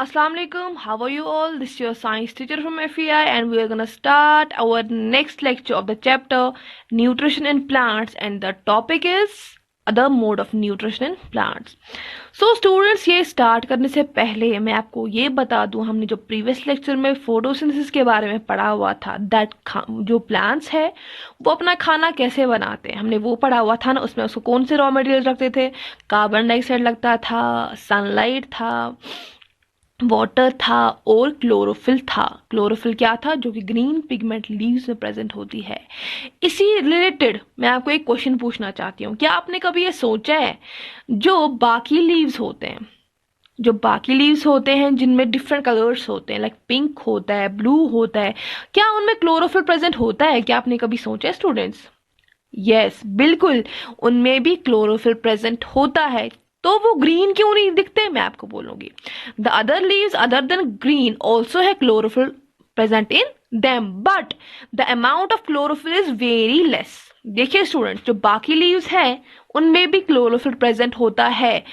Assalamu alaikum. How are you all? This is your science teacher from FEI, and we are gonna start our next lecture of the chapter Nutrition in Plants, and the topic is other mode of nutrition in plants. So students, ये start करने से पहले मैं आपको ये बता दूं, हमने जो प्रीवियस लेक्चर में फोटोसिंथेसिस के बारे में पढ़ा हुआ था, दैट जो प्लांट्स है वो अपना खाना कैसे बनाते हैं, हमने वो पढ़ा हुआ था ना। उसमें उसको कौन से रॉ मटेरियल रखते थे, कार्बन डाइऑक्साइड लगता था, सनलाइट था, वाटर था और क्लोरोफिल था। क्लोरोफिल क्या था? जो कि ग्रीन पिगमेंट लीव्स में प्रेजेंट होती है। इसी रिलेटेड मैं आपको एक क्वेश्चन पूछना चाहती हूँ। क्या आपने कभी ये सोचा है, जो बाकी लीव्स होते हैं जिनमें डिफरेंट कलर्स होते हैं, लाइक पिंक होता है, ब्लू होता है, क्या उनमें क्लोरोफिल प्रेजेंट होता है? क्या आपने कभी सोचा है स्टूडेंट्स? यस, बिल्कुल, उनमें भी क्लोरोफिल प्रेजेंट होता है। तो वो ग्रीन क्यों नहीं दिखते, मैं आपको बोलूंगी। The other leaves other than green also है chlorophyll present in them, but the amount of chlorophyll is very less. देखिए स्टूडेंट्स, जो बाकी लीव्स हैं उनमें भी क्लोरोफिल प्रेजेंट होता है,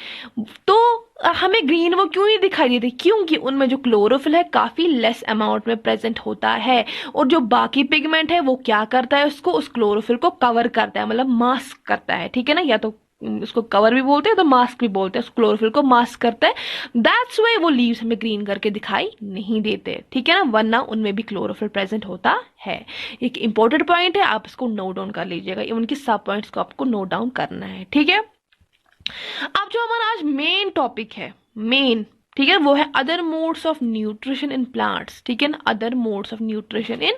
तो हमें ग्रीन वो क्यों नहीं दिखाई देती? क्योंकि उनमें जो क्लोरोफिल है काफी लेस अमाउंट में प्रेजेंट होता है, और जो बाकी पिगमेंट है वो क्या करता है, उसको उस क्लोरोफिल को कवर करता है, मतलब मास्क करता है, ठीक है ना। या तो उसको कवर भी बोलते हैं तो मास्क भी बोलते हैं, उस क्लोरोफिल को मास्क करता है। दैट्स वाई वो लीव्स हमें ग्रीन करके दिखाई नहीं देते, ठीक है ना, वरना उनमें भी क्लोरोफिल प्रेजेंट होता है। एक इंपॉर्टेंट पॉइंट है, आप इसको नोट डाउन कर लीजिएगा, उनकी सब पॉइंट्स को आपको नोट डाउन करना है, ठीक है। अब जो हमारा आज मेन टॉपिक है, ठीक है, वो है other modes of nutrition in plants, ठीक है ना, other modes of nutrition in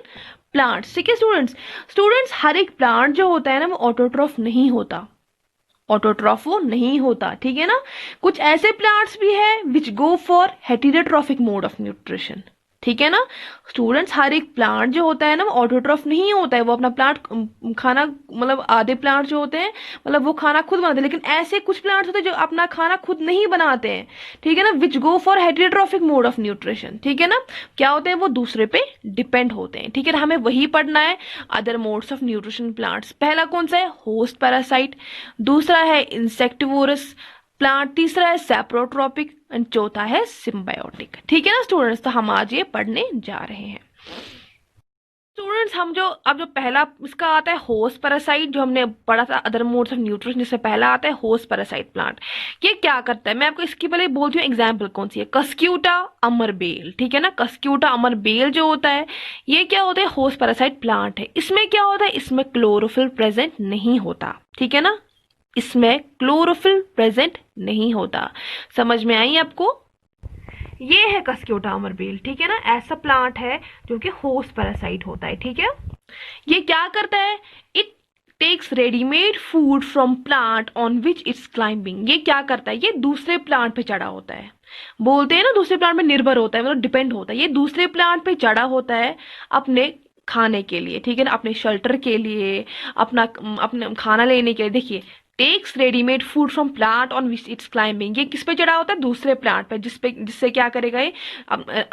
plants, ठीक है स्टूडेंट्स। हर एक प्लांट जो होता है ना वो ऑटोट्रॉफ नहीं होता, वो नहीं होता, ठीक है ना। कुछ ऐसे प्लांट्स भी है which go for heterotrophic mode of nutrition, ठीक है ना स्टूडेंट्स। हर एक प्लांट जो होता है ना वो ऑटोट्रॉफ नहीं होता है, वो अपना प्लांट खाना, मतलब आधे प्लांट जो होते हैं मतलब वो खाना खुद बनाते हैं, लेकिन ऐसे कुछ प्लांट्स होते हैं जो अपना खाना खुद नहीं बनाते हैं, ठीक है ना, which go for heterotrophic mode of nutrition, ठीक है ना। क्या होते हैं? वो दूसरे पे डिपेंड होते हैं, ठीक है ना। हमें वही पढ़ना है, other modes of nutrition plants. पहला कौन सा है? होस्ट पैरासाइट, दूसरा है इंसेक्टिवोरस प्लांट, तीसरा है सेप्रोट्रॉपिक एंड चौथा है सिम्बायोटिक, ठीक है ना स्टूडेंट्स। तो हम आज ये पढ़ने जा रहे हैं स्टूडेंट्स। हम जो पहला इसका आता है होस्ट पैरासाइट, जो हमने पढ़ा था अदर मोड्स ऑफ न्यूट्रिशन, जिससे पहला आता है होस्ट पैरासाइट प्लांट। ये क्या करता है, मैं आपको इसकी पहले बोलती हूँ एग्जाम्पल कौन सी है। कस्क्यूटा अमरबेल, ठीक है ना, कस्क्यूटा अमरबेल जो होता है ये क्या होता है? होस्ट पैरासाइट प्लांट है। इसमें क्या होता है? इसमें क्लोरोफिल प्रेजेंट नहीं होता, ठीक है ना, इसमें क्लोरोफिल प्रेजेंट नहीं होता। समझ में आई आपको? ये है कस्क्यूटा अमरबेल, ठीक है ना, ऐसा प्लांट है जो कि होस्ट पैरासाइट होता है, ठीक है। ये क्या करता है? It takes readymade food from plant on which it's climbing. ये क्या करता है? ये दूसरे प्लांट पे चढ़ा होता है, बोलते हैं ना दूसरे प्लांट पे निर्भर होता है, मतलब डिपेंड होता है। ये दूसरे प्लांट पे चढ़ा होता है अपने खाने के लिए, ठीक है ना, अपने शेल्टर के लिए, अपने खाना लेने के लिए। देखिए, takes readymade food from plant on which it's climbing, ये किस पे चढ़ा होता है? दूसरे प्लांट पे, जिससे क्या करेगा ये?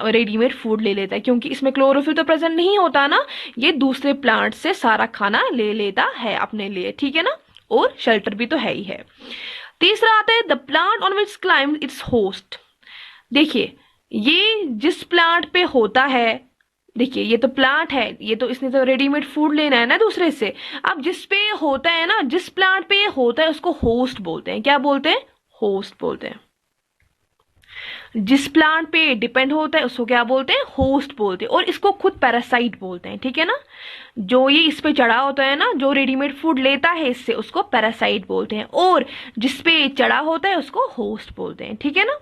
रेडीमेड फूड ले लेता है, क्योंकि इसमें क्लोरोफिल तो प्रेजेंट नहीं होता ना, ये दूसरे प्लांट से सारा खाना ले लेता है अपने लिए, ठीक है ना, और शेल्टर भी तो है ही है। तीसरा आता है the plant on which climbs it's host. देखिए, ये जिस प्लांट पे होता है, देखिए ये तो प्लांट है, ये तो इसने तो रेडीमेड फूड लेना है ना दूसरे से। अब जिस पे होता है ना, जिस प्लांट पे ये होता है उसको होस्ट बोलते हैं। क्या बोलते हैं? होस्ट बोलते हैं। जिस प्लांट पे डिपेंड होता है उसको क्या बोलते हैं? होस्ट बोलते हैं। और इसको खुद पैरासाइट बोलते हैं, ठीक है ना। जो ये इस पे चढ़ा होता है ना, जो रेडीमेड फूड लेता है इससे, उसको पैरासाइट बोलते हैं, और जिस पे चढ़ा होता है उसको होस्ट बोलते हैं, ठीक है ना।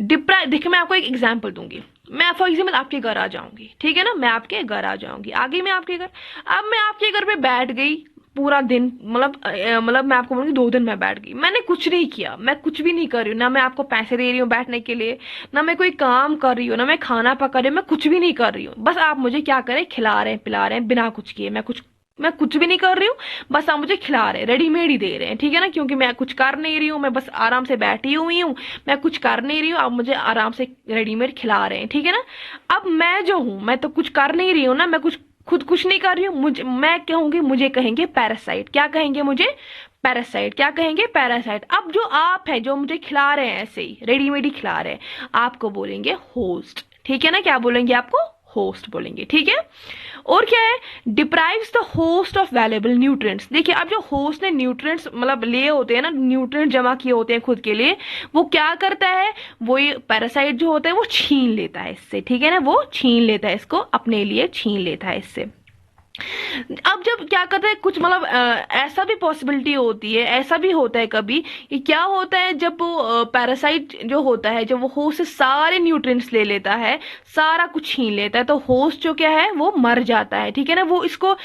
देखिए, मैं आपको एक एग्जाम्पल दूंगी। मैं फॉर एग्जाम्पल आपके घर आ जाऊंगी, ठीक है ना, मैं आपके घर आ जाऊंगी, आगे मैं आपके घर। अब मैं आपके घर पे बैठ गई पूरा दिन, मतलब मैं आपको बोलूंगी 2 दिन मैं बैठ गई, मैंने कुछ नहीं किया, मैं कुछ भी नहीं कर रही हूँ, ना मैं आपको पैसे दे रही हूँ बैठने के लिए, ना मैं कोई काम कर रही हूँ, ना मैं खाना पका रही हूँ, मैं कुछ भी नहीं कर रही हूँ। बस आप मुझे क्या करें? खिला रहे हैं, पिला रहे हैं, बिना कुछ किए। मैं कुछ भी नहीं कर रही हूँ, बस आप मुझे खिला रहे हैं, रेडीमेड ही दे रहे हैं, ठीक है ना, क्योंकि मैं कुछ कर नहीं रही हूँ, मैं बस आराम से बैठी हुई हूँ, मैं कुछ कर नहीं रही हूँ, आप मुझे आराम से रेडीमेड खिला रहे हैं, ठीक है ना। अब मैं जो हूँ, मैं तो कुछ कर नहीं रही हूँ ना, मैं कुछ नहीं कर रही हूँ, मैं कहूंगी, मुझे कहेंगे पैरासाइट। क्या कहेंगे मुझे? पैरासाइट, क्या कहेंगे? पैरासाइट। अब जो आप है, जो मुझे खिला रहे हैं ऐसे ही रेडीमेड ही खिला रहे हैं, आपको बोलेंगे होस्ट, ठीक है ना? क्या बोलेंगे? आपको होस्ट बोलेंगे, ठीक है। और क्या है? Deprives the host of valuable nutrients. देखिए, अब जो होस्ट ने न्यूट्रिएंट्स मतलब लिए होते हैं ना, न्यूट्रिएंट जमा किए होते हैं खुद के लिए, वो क्या करता है? वो ये पैरासाइट जो होता है वो छीन लेता है इससे, ठीक है ना? वो छीन लेता है इसको, अपने लिए छीन लेता है इससे। अब जब क्या करते हैं कुछ मतलब ऐसा भी पॉसिबिलिटी होती है, ऐसा भी होता है कभी, कि क्या होता है जब वो पैरासाइट जो होता है, जब वो होस्ट से सारे न्यूट्रिएंट्स ले लेता है, सारा कुछ छीन लेता है, तो होस्ट जो क्या है वो मर जाता है, ठीक है ना? वो इसको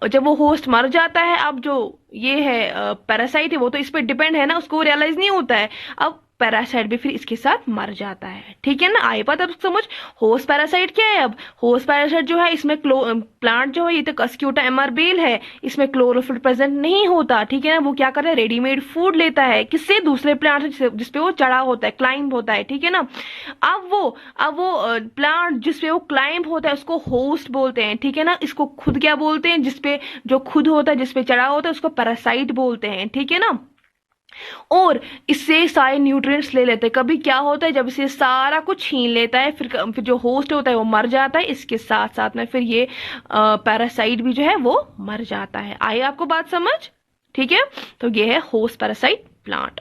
जब वो होस्ट मर जाता है, अब जो ये है पैरासाइट है वो तो इस पर डिपेंड है ना, उसको रियलाइज नहीं होता है, अब पैरासाइट भी फिर इसके साथ मर जाता है, ठीक है ना? आई बात अब समझ। होस्ट पैरासाइट क्या है? अब होस्ट पैरासाइट जो है, इसमें प्लांट जो है ये तो कस्क्यूटा एमरबेल है, इसमें क्लोरोफिल प्रेजेंट नहीं होता, ठीक है ना? वो क्या करता है? रेडीमेड फूड लेता है, किससे? दूसरे प्लांट से जिसपे वो चढ़ा होता है, क्लाइंब होता है, ठीक है ना? अब वो प्लांट जिसपे वो क्लाइंब होता है उसको होस्ट बोलते हैं, ठीक है ना? इसको खुद क्या बोलते हैं? जिसपे जो खुद होता है, जिसपे चढ़ा होता है, उसको पैरासाइट बोलते हैं, ठीक है ना? और इससे सारे न्यूट्रिएंट्स ले लेते हैं। कभी क्या होता है, जब इसे सारा कुछ छीन लेता है, फिर जो होस्ट होता है वो मर जाता है, इसके साथ साथ में फिर ये पैरासाइट भी जो है वो मर जाता है। आई आपको बात समझ? ठीक है, तो ये है होस्ट पैरासाइट प्लांट।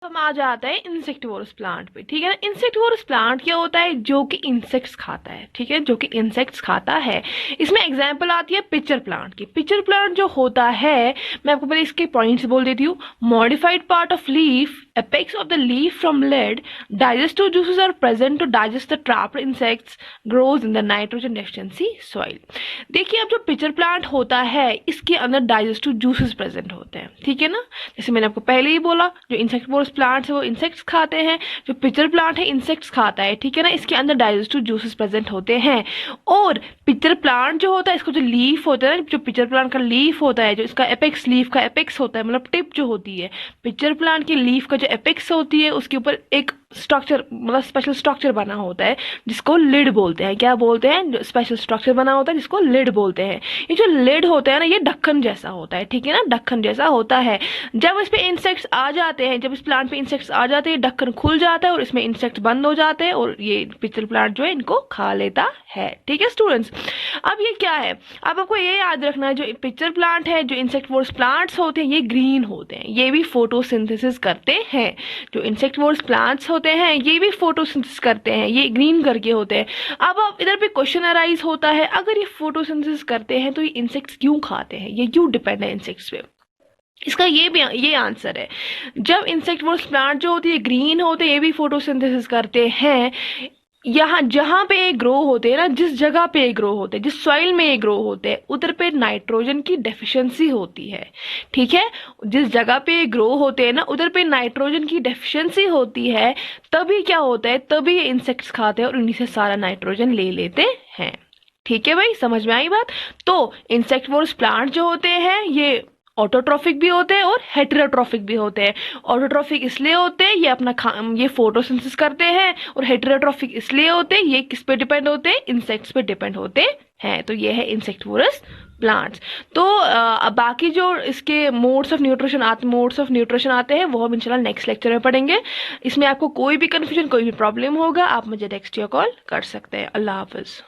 हम आ जाता है इंसेक्टिवोरस प्लांट पे, ठीक है ना? इंसेक्टिवोरस प्लांट क्या होता है? जो कि इंसेक्ट्स खाता है, ठीक है, जो कि इंसेक्ट्स खाता है। इसमें एग्जांपल आती है पिचर प्लांट की। पिचर प्लांट जो होता है, मैं आपको पहले इसके पॉइंट्स बोल देती हूँ। Modified part of leaf, apex of the leaf from lid, digestive juices are present to digest the trapped insects, grows in the nitrogen deficiency soil। देखिए, अब जो पिचर प्लांट होता है इसके अंदर डाइजेस्टिव जूसेस प्रेजेंट होते हैं, ठीक है ना? जैसे मैंने आपको पहले ही बोला, जो इंसेक्टिवोरस प्लांट्स है वो इंसेक्ट्स खाते हैं, जो पिचर प्लांट है इंसेक्ट्स खाता है, ठीक है ना? इसके अंदर डाइजेस्टिव जूसेस प्रेजेंट होते हैं। और पिचर प्लांट जो होता है, इसको जो लीफ होता है ना, जो पिचर प्लांट का लीफ होता है, जो इसका एपेक्स, लीफ का एपेक्स होता है, मतलब टिप जो होती है, पिचर प्लांट की लीफ का एपेक्स होती है, उसके ऊपर एक स्ट्रक्चर मतलब स्पेशल स्ट्रक्चर बना होता है जिसको लिड बोलते हैं। क्या बोलते हैं? जो स्पेशल स्ट्रक्चर बना होता है जिसको लिड बोलते हैं। ये जो लिड होता है ना, ये ढक्कन जैसा होता है, ठीक है ना? ढक्कन जैसा होता है। जब इस पे इंसेक्ट्स आ जाते हैं, जब इस प्लांट पे इंसेक्ट्स आ जाते हैं, ढक्कन खुल जाता है और इसमें इंसेक्ट्स बंद हो जाते हैं और ये पिचर प्लांट जो है इनको खा लेता है, ठीक है स्टूडेंट्स? अब ये क्या है? अब आपको ये याद रखना है, जो पिचर प्लांट है, जो इंसेक्टिवोरस प्लांट्स होते हैं, ये ग्रीन होते हैं, ये भी फोटोसिंथेसिस करते हैं। जो इंसेक्टिवोरस प्लांट्स होते हैं ये भी फोटोसिंथेसिस करते हैं, ये ग्रीन करके होते हैं। अब इधर पे क्वेश्चन अराइज होता है, अगर ये फोटोसिंथेसिस करते हैं तो ये इंसेक्ट्स क्यों खाते हैं? ये क्यों डिपेंड है इंसेक्ट्स पे? इसका ये आंसर है, जब इंसेक्टिवोरस प्लांट जो होती है ग्रीन होते हैं, ये भी फोटोसिंथेसिस करते हैं। यहाँ जहां पे ये ग्रो होते हैं ना, जिस जगह पे ये ग्रो होते हैं, जिस सॉइल में ये ग्रो होते हैं, उधर पे नाइट्रोजन की डेफिशिएंसी होती है, ठीक है? जिस जगह पे ये ग्रो होते हैं ना, उधर पे नाइट्रोजन की डेफिशिएंसी होती है। तभी क्या होता है? तभी ये इंसेक्ट्स खाते हैं और उन्हीं से सारा नाइट्रोजन ले लेते हैं, ठीक है भाई? समझ में आई बात? तो इंसेक्टिवोरस प्लांट जो होते हैं ये ऑटोट्रॉफिक भी होते हैं और हेटेरोट्रॉफिक भी होते हैं। ऑटोट्रॉफिक इसलिए होते हैं, ये अपना ये फोटोसिंथेसिस करते हैं, और हेटेरोट्रॉफिक इसलिए होते हैं, ये किस पे डिपेंड होते हैं? इंसेक्ट्स पे डिपेंड होते हैं। तो ये है इंसेक्टिवोरस प्लांट्स। तो बाकी जो इसके मोड्स ऑफ न्यूट्रिशन आते हैं वो हम इंशाल्लाह नेक्स्ट लेक्चर में पढ़ेंगे। इसमें आपको कोई भी कंफ्यूजन, कोई भी प्रॉब्लम होगा, आप मुझे टेक्स्ट या कॉल कर सकते हैं। अल्लाह हाफिज।